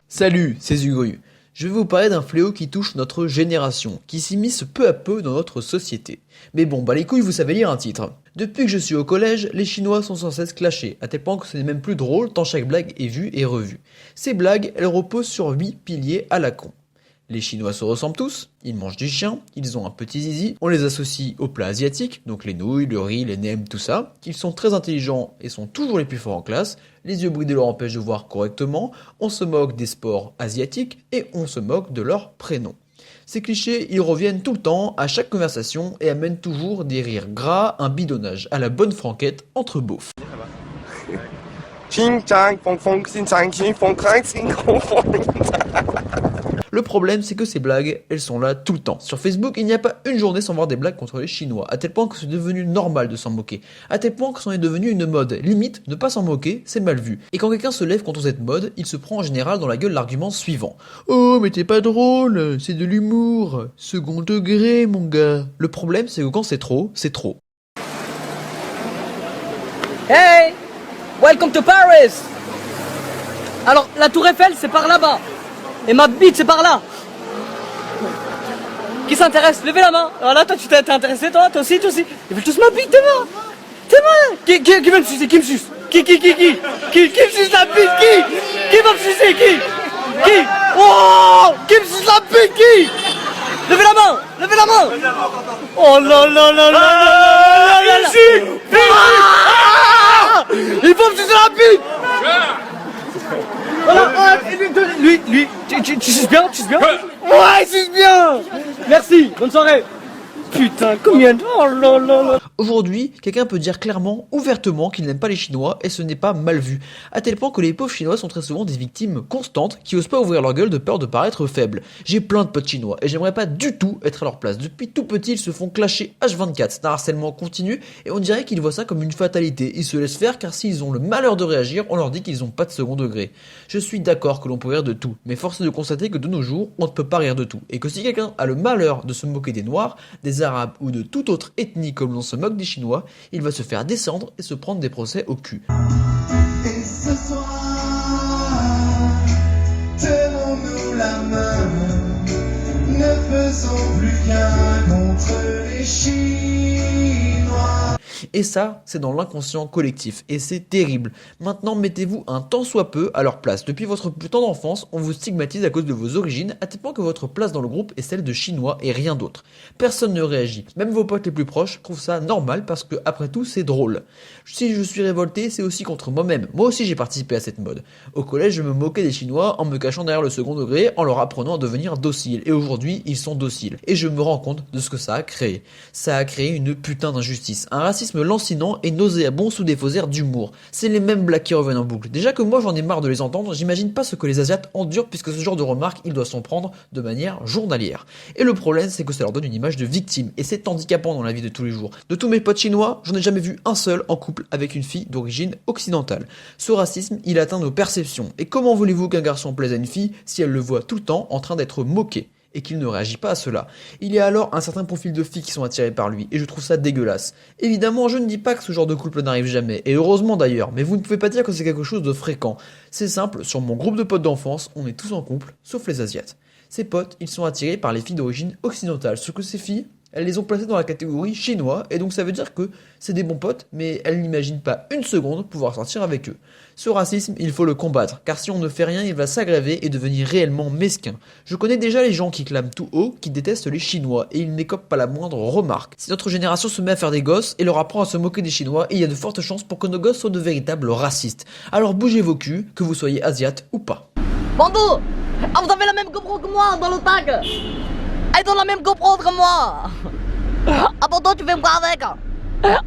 Salut, c'est Zugru. Je vais vous parler d'un fléau qui touche notre génération, qui s'immisce peu à peu dans notre société. Mais bon, bah les couilles, vous savez lire un titre. Depuis que je suis au collège, les Chinois sont sans cesse clashés, à tel point que ce n'est même plus drôle tant chaque blague est vue et revue. Ces blagues, elles reposent sur 8 piliers à la con. Les Chinois se ressemblent tous, ils mangent du chien, ils ont un petit zizi, on les associe aux plats asiatiques, donc les nouilles, le riz, les nems, tout ça, qu'ils sont très intelligents et sont toujours les plus forts en classe, les yeux bridés leur empêchent de voir correctement, on se moque des sports asiatiques et on se moque de leur prénom. Ces clichés, ils reviennent tout le temps, à chaque conversation, et amènent toujours des rires gras, un bidonnage à la bonne franquette entre beaufs. Le problème, c'est que ces blagues, elles sont là tout le temps. Sur Facebook, il n'y a pas une journée sans voir des blagues contre les Chinois, à tel point que c'est devenu normal de s'en moquer, à tel point que c'en est devenu une mode. Limite, ne pas s'en moquer, c'est mal vu. Et quand quelqu'un se lève contre cette mode, il se prend en général dans la gueule l'argument suivant. Oh, mais t'es pas drôle, c'est de l'humour, second degré, mon gars. Le problème, c'est que quand c'est trop, c'est trop. Hey! Welcome to Paris! Alors, la tour Eiffel, c'est par là-bas. Et ma bite, c'est par là. Qui s'intéresse? Levez la main. Voilà, toi, tu t'es intéressé, toi aussi. Ils veulent tous ma bite, t'es mort. Qui veut me sucer? Qui me suce? Qui me suce la bite? Qui va me sucer? Qui? Oh! Qui me suce la bite? Qui? Levez la main. Oh là là là là là. Il faut me sucer la bite. Voilà, lui, tu suces bien? Ouais, suce bien. Merci, bonne soirée. Putain, combien de... Oh là là là. Aujourd'hui, quelqu'un peut dire clairement, ouvertement qu'il n'aime pas les Chinois et ce n'est pas mal vu. À tel point que les pauvres Chinois sont très souvent des victimes constantes qui osent pas ouvrir leur gueule de peur de paraître faibles. J'ai plein de potes chinois et j'aimerais pas du tout être à leur place. Depuis tout petit, ils se font clasher H24. C'est un harcèlement continu et on dirait qu'ils voient ça comme une fatalité. Ils se laissent faire car s'ils ont le malheur de réagir, on leur dit qu'ils ont pas de second degré. Je suis d'accord que l'on peut rire de tout, mais force est de constater que de nos jours, on ne peut pas rire de tout. Et que si quelqu'un a le malheur de se moquer des Noirs, des Arabes ou de toute autre ethnie comme l'on se moque des Chinois, il va se faire descendre et se prendre des procès au cul. Et ce soir, tenons-nous la main, ne faisons plus qu'un contre les Chinois. Et ça, c'est dans l'inconscient collectif, et c'est terrible. Maintenant, mettez-vous un tant soit peu à leur place. Depuis votre plus tendre enfance, on vous stigmatise à cause de vos origines, à tel point que votre place dans le groupe est celle de Chinois et rien d'autre. Personne ne réagit, même vos potes les plus proches trouvent ça normal parce que, après tout, c'est drôle. Si je suis révolté, c'est aussi contre moi-même. Moi aussi, j'ai participé à cette mode. Au collège, je me moquais des Chinois en me cachant derrière le second degré, en leur apprenant à devenir dociles. Et aujourd'hui, ils sont dociles. Et je me rends compte de ce que ça a créé. Ça a créé une putain d'injustice. Un racisme lancinant et nauséabond sous des faux airs d'humour. C'est les mêmes blagues qui reviennent en boucle. Déjà que moi j'en ai marre de les entendre, j'imagine pas ce que les Asiates endurent puisque ce genre de remarques, ils doivent s'en prendre de manière journalière. Et le problème, c'est que ça leur donne une image de victime et c'est handicapant dans la vie de tous les jours. De tous mes potes chinois, j'en ai jamais vu un seul en couple avec une fille d'origine occidentale. Ce racisme, il atteint nos perceptions. Et comment voulez-vous qu'un garçon plaise à une fille si elle le voit tout le temps en train d'être moqué ? Et qu'il ne réagit pas à cela. Il y a alors un certain profil de filles qui sont attirées par lui, et je trouve ça dégueulasse. Évidemment, je ne dis pas que ce genre de couple n'arrive jamais, et heureusement d'ailleurs, mais vous ne pouvez pas dire que c'est quelque chose de fréquent. C'est simple, sur mon groupe de potes d'enfance, on est tous en couple, sauf les Asiates. Ces potes, ils sont attirés par les filles d'origine occidentale, ce que ces filles, elles les ont placés dans la catégorie chinois, et donc ça veut dire que c'est des bons potes, mais elles n'imaginent pas une seconde pouvoir sortir avec eux. Ce racisme, il faut le combattre, car si on ne fait rien, il va s'aggraver et devenir réellement mesquin. Je connais déjà les gens qui clament tout haut, qui détestent les Chinois, et ils n'écopent pas la moindre remarque. Si notre génération se met à faire des gosses et leur apprend à se moquer des Chinois, il y a de fortes chances pour que nos gosses soient de véritables racistes. Alors bougez vos culs, que vous soyez asiate ou pas. Bando! Ah, vous avez la même GoPro que moi dans le tag! Ah, ils ont la même GoPro que moi! Ah, Bando, tu fais quoi avec? Ah,